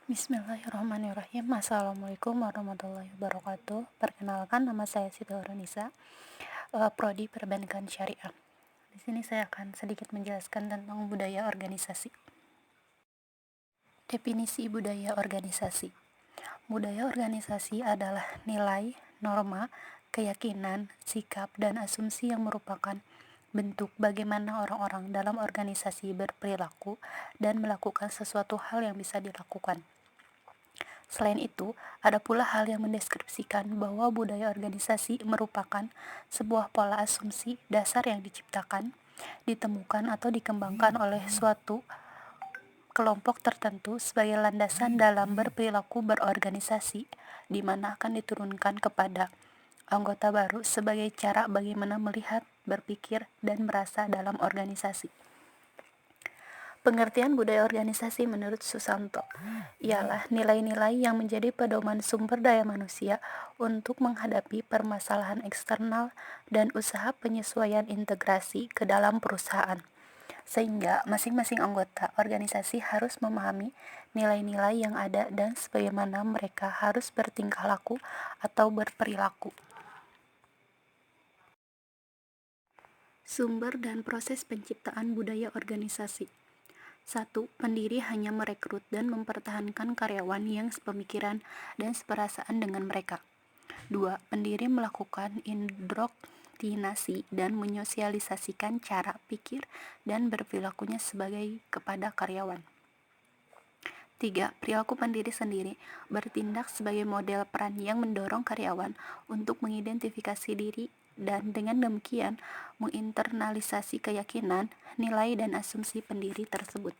Bismillahirrahmanirrahim. Assalamualaikum warahmatullahi wabarakatuh. Perkenalkan, nama saya Siti Nurhanisa, Prodi Perbankan Syariah. Di sini saya akan sedikit menjelaskan tentang budaya organisasi. Definisi budaya organisasi. Budaya organisasi adalah nilai, norma, keyakinan, sikap, dan asumsi yang merupakan bentuk bagaimana orang-orang dalam organisasi berperilaku dan melakukan sesuatu hal yang bisa dilakukan. Selain itu, ada pula hal yang mendeskripsikan bahwa budaya organisasi merupakan sebuah pola asumsi dasar yang diciptakan, ditemukan atau dikembangkan oleh suatu kelompok tertentu sebagai landasan dalam berperilaku berorganisasi, di mana akan diturunkan kepada anggota baru sebagai cara bagaimana melihat, berpikir, dan merasa dalam organisasi. Pengertian budaya organisasi menurut Susanto ialah nilai-nilai yang menjadi pedoman sumber daya manusia untuk menghadapi permasalahan eksternal dan usaha penyesuaian integrasi ke dalam perusahaan, sehingga masing-masing anggota organisasi harus memahami nilai-nilai yang ada dan sebagaimana mereka harus bertingkah laku atau berperilaku. Sumber dan proses penciptaan budaya organisasi. 1. Pendiri hanya merekrut dan mempertahankan karyawan yang sepemikiran dan seperasaan dengan mereka. 2. Pendiri melakukan indoktrinasi dan menyosialisasikan cara pikir dan berperilakunya sebagai kepada karyawan. 3. Perilaku pendiri sendiri bertindak sebagai model peran yang mendorong karyawan untuk mengidentifikasi diri dan dengan demikian menginternalisasi keyakinan, nilai, dan asumsi pendiri tersebut.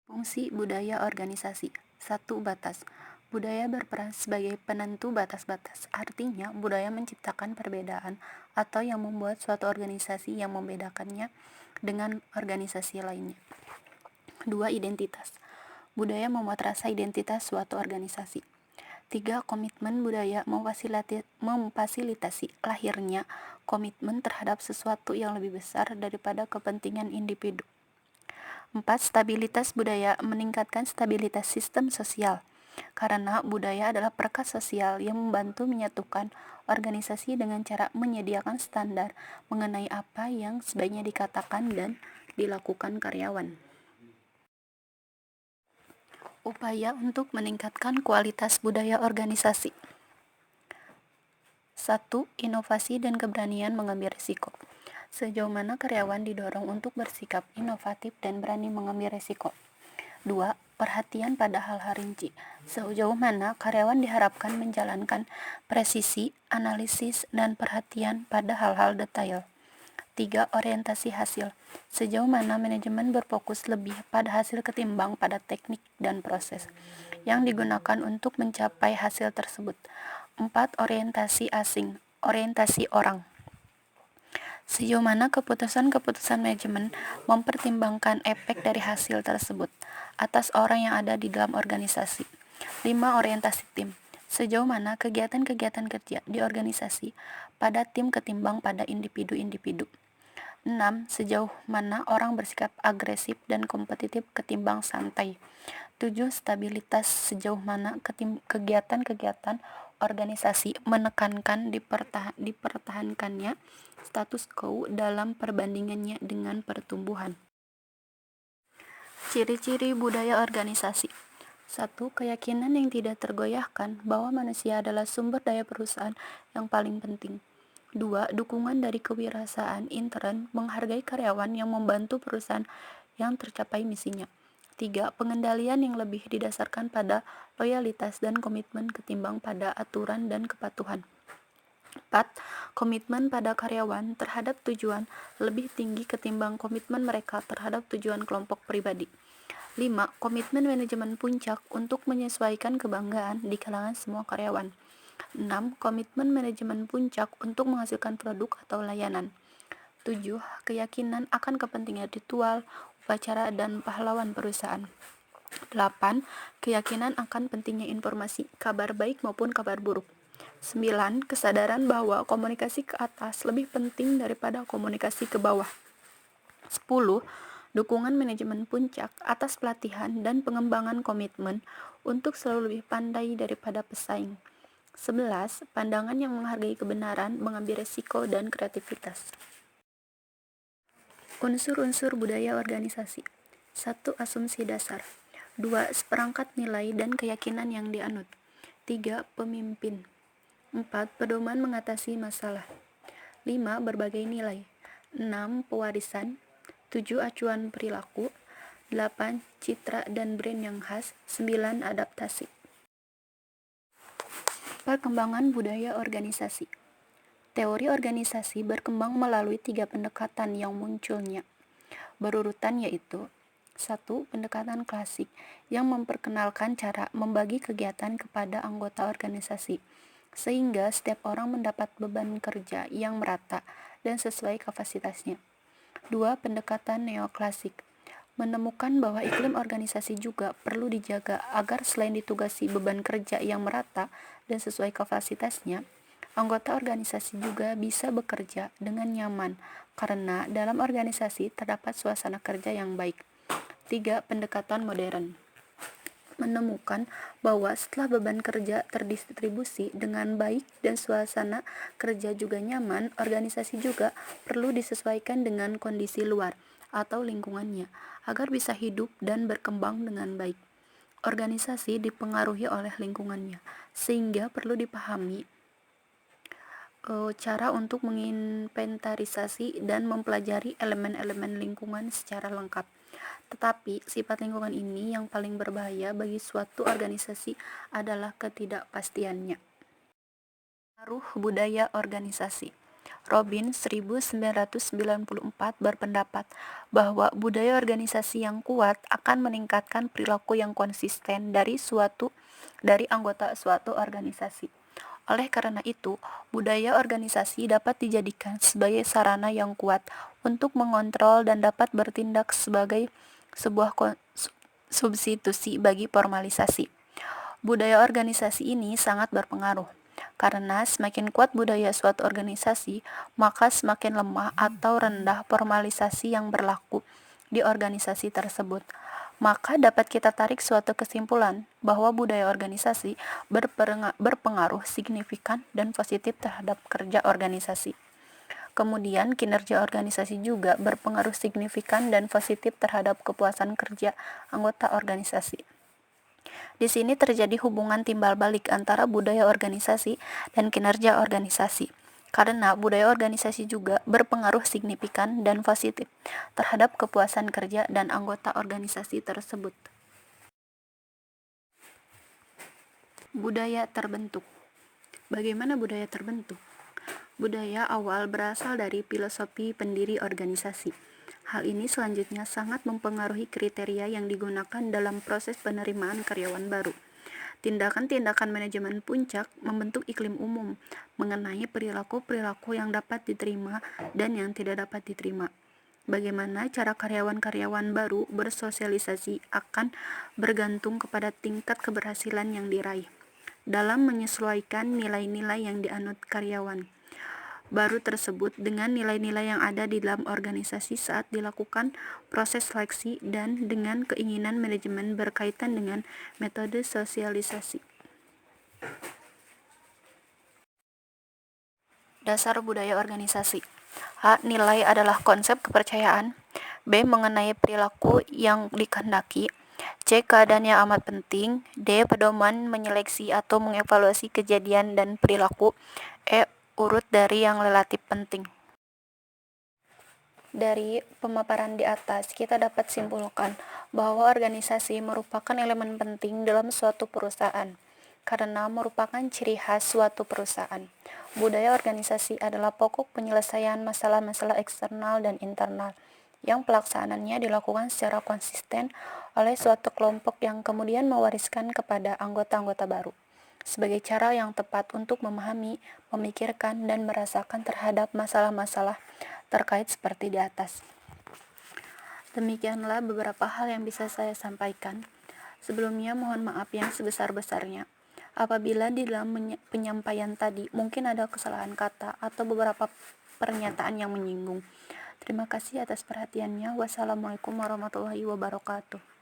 Fungsi budaya organisasi. 1. Batas. Budaya berperan sebagai penentu batas-batas, artinya budaya menciptakan perbedaan atau yang membuat suatu organisasi yang membedakannya dengan organisasi lainnya. 2. Identitas. Budaya membuat rasa identitas suatu organisasi. 3. Komitmen budaya memfasilitasi lahirnya komitmen terhadap sesuatu yang lebih besar daripada kepentingan individu. 4. Stabilitas budaya meningkatkan stabilitas sistem sosial, karena budaya adalah perkat sosial yang membantu menyatukan organisasi dengan cara menyediakan standar mengenai apa yang sebaiknya dikatakan dan dilakukan karyawan. Upaya untuk meningkatkan kualitas budaya organisasi. 1. Inovasi dan keberanian mengambil risiko. Sejauh mana karyawan didorong untuk bersikap inovatif dan berani mengambil risiko. 2. Perhatian pada hal-hal rinci. Sejauh mana karyawan diharapkan menjalankan presisi, analisis, dan perhatian pada hal-hal detail. 3. Orientasi hasil. Sejauh mana manajemen berfokus lebih pada hasil ketimbang pada teknik dan proses yang digunakan untuk mencapai hasil tersebut. 4. Orientasi asing. Orientasi orang. Sejauh mana keputusan-keputusan manajemen mempertimbangkan efek dari hasil tersebut atas orang yang ada di dalam organisasi. 5. Orientasi tim. Sejauh mana kegiatan-kegiatan kerja di organisasi pada tim ketimbang pada individu-individu. 6. Sejauh mana orang bersikap agresif dan kompetitif ketimbang santai. 7. Stabilitas. Sejauh mana kegiatan-kegiatan organisasi menekankan dipertahankannya status quo dalam perbandingannya dengan pertumbuhan. Ciri-ciri budaya organisasi. 1. Keyakinan yang tidak tergoyahkan bahwa manusia adalah sumber daya perusahaan yang paling penting. 2. Dukungan dari kewirausahaan intern menghargai karyawan yang membantu perusahaan yang tercapai misinya. 3. Pengendalian yang lebih didasarkan pada loyalitas dan komitmen ketimbang pada aturan dan kepatuhan. 4. Komitmen pada karyawan terhadap tujuan lebih tinggi ketimbang komitmen mereka terhadap tujuan kelompok pribadi. 5. Komitmen manajemen puncak untuk menyesuaikan kebanggaan di kalangan semua karyawan. 6. Komitmen manajemen puncak untuk menghasilkan produk atau layanan. 7. Keyakinan akan kepentingan ritual, upacara, dan pahlawan perusahaan. 8. Keyakinan akan pentingnya informasi, kabar baik maupun kabar buruk. 9. Kesadaran bahwa komunikasi ke atas lebih penting daripada komunikasi ke bawah. 10. Dukungan manajemen puncak atas pelatihan dan pengembangan komitmen untuk selalu lebih pandai daripada pesaing. 11. Pandangan yang menghargai kebenaran, mengambil resiko, dan kreativitas. Unsur-unsur budaya organisasi. 1. Asumsi dasar. 2. Seperangkat nilai dan keyakinan yang dianut. 3. Pemimpin. 4. Pedoman mengatasi masalah. 5. Berbagai nilai. 6. Pewarisan. 7. Acuan perilaku. 8. Citra dan brand yang khas. 9. Adaptasi. Perkembangan budaya organisasi. Teori organisasi berkembang melalui 3 pendekatan yang munculnya berurutan, yaitu 1. Pendekatan klasik yang memperkenalkan cara membagi kegiatan kepada anggota organisasi sehingga setiap orang mendapat beban kerja yang merata dan sesuai kapasitasnya. 2. Pendekatan neoklasik menemukan bahwa iklim organisasi juga perlu dijaga agar selain ditugasi beban kerja yang merata dan sesuai kapasitasnya, anggota organisasi juga bisa bekerja dengan nyaman karena dalam organisasi terdapat suasana kerja yang baik. 3. Pendekatan modern menemukan bahwa setelah beban kerja terdistribusi dengan baik dan suasana kerja juga nyaman, organisasi juga perlu disesuaikan dengan kondisi luar atau lingkungannya agar bisa hidup dan berkembang dengan baik. Organisasi dipengaruhi oleh lingkungannya, sehingga perlu dipahami cara untuk menginventarisasi dan mempelajari elemen-elemen lingkungan secara lengkap. Tetapi, sifat lingkungan ini yang paling berbahaya bagi suatu organisasi adalah ketidakpastiannya. Pengaruh budaya organisasi. Robin 1994 berpendapat bahwa budaya organisasi yang kuat akan meningkatkan perilaku yang konsisten dari anggota suatu organisasi. Oleh karena itu, budaya organisasi dapat dijadikan sebagai sarana yang kuat untuk mengontrol dan dapat bertindak sebagai sebuah substitusi bagi formalisasi. Budaya organisasi ini sangat berpengaruh, karena semakin kuat budaya suatu organisasi, maka semakin lemah atau rendah formalisasi yang berlaku di organisasi tersebut. Maka dapat kita tarik suatu kesimpulan bahwa budaya organisasi berpengaruh signifikan dan positif terhadap kerja organisasi. Kemudian kinerja organisasi juga berpengaruh signifikan dan positif terhadap kepuasan kerja anggota organisasi. Di sini terjadi hubungan timbal balik antara budaya organisasi dan kinerja organisasi. Karena budaya organisasi juga berpengaruh signifikan dan positif terhadap kepuasan kerja dan anggota organisasi tersebut. Budaya terbentuk. Bagaimana budaya terbentuk? Budaya awal berasal dari filosofi pendiri organisasi. Hal ini selanjutnya sangat mempengaruhi kriteria yang digunakan dalam proses penerimaan karyawan baru. Tindakan-tindakan manajemen puncak membentuk iklim umum mengenai perilaku-perilaku yang dapat diterima dan yang tidak dapat diterima. Bagaimana cara karyawan-karyawan baru bersosialisasi akan bergantung kepada tingkat keberhasilan yang diraih dalam menyesuaikan nilai-nilai yang dianut karyawan baru tersebut dengan nilai-nilai yang ada di dalam organisasi saat dilakukan proses seleksi dan dengan keinginan manajemen berkaitan dengan metode sosialisasi. Dasar budaya organisasi. A. Nilai adalah konsep kepercayaan. B. Mengenai perilaku yang dikehendaki. C. Keadaan yang amat penting. D. Pedoman menyeleksi atau mengevaluasi kejadian dan perilaku. E. Urut dari yang relatif penting. Dari pemaparan di atas, kita dapat simpulkan bahwa organisasi merupakan elemen penting dalam suatu perusahaan, karena merupakan ciri khas suatu perusahaan. Budaya organisasi adalah pokok penyelesaian masalah-masalah eksternal dan internal, yang pelaksanaannya dilakukan secara konsisten oleh suatu kelompok yang kemudian mewariskan kepada anggota-anggota baru sebagai cara yang tepat untuk memahami, memikirkan, dan merasakan terhadap masalah-masalah terkait seperti di atas. Demikianlah beberapa hal yang bisa saya sampaikan. Sebelumnya mohon maaf yang sebesar-besarnya apabila di dalam penyampaian tadi mungkin ada kesalahan kata atau beberapa pernyataan yang menyinggung. Terima kasih atas perhatiannya. Wassalamualaikum warahmatullahi wabarakatuh.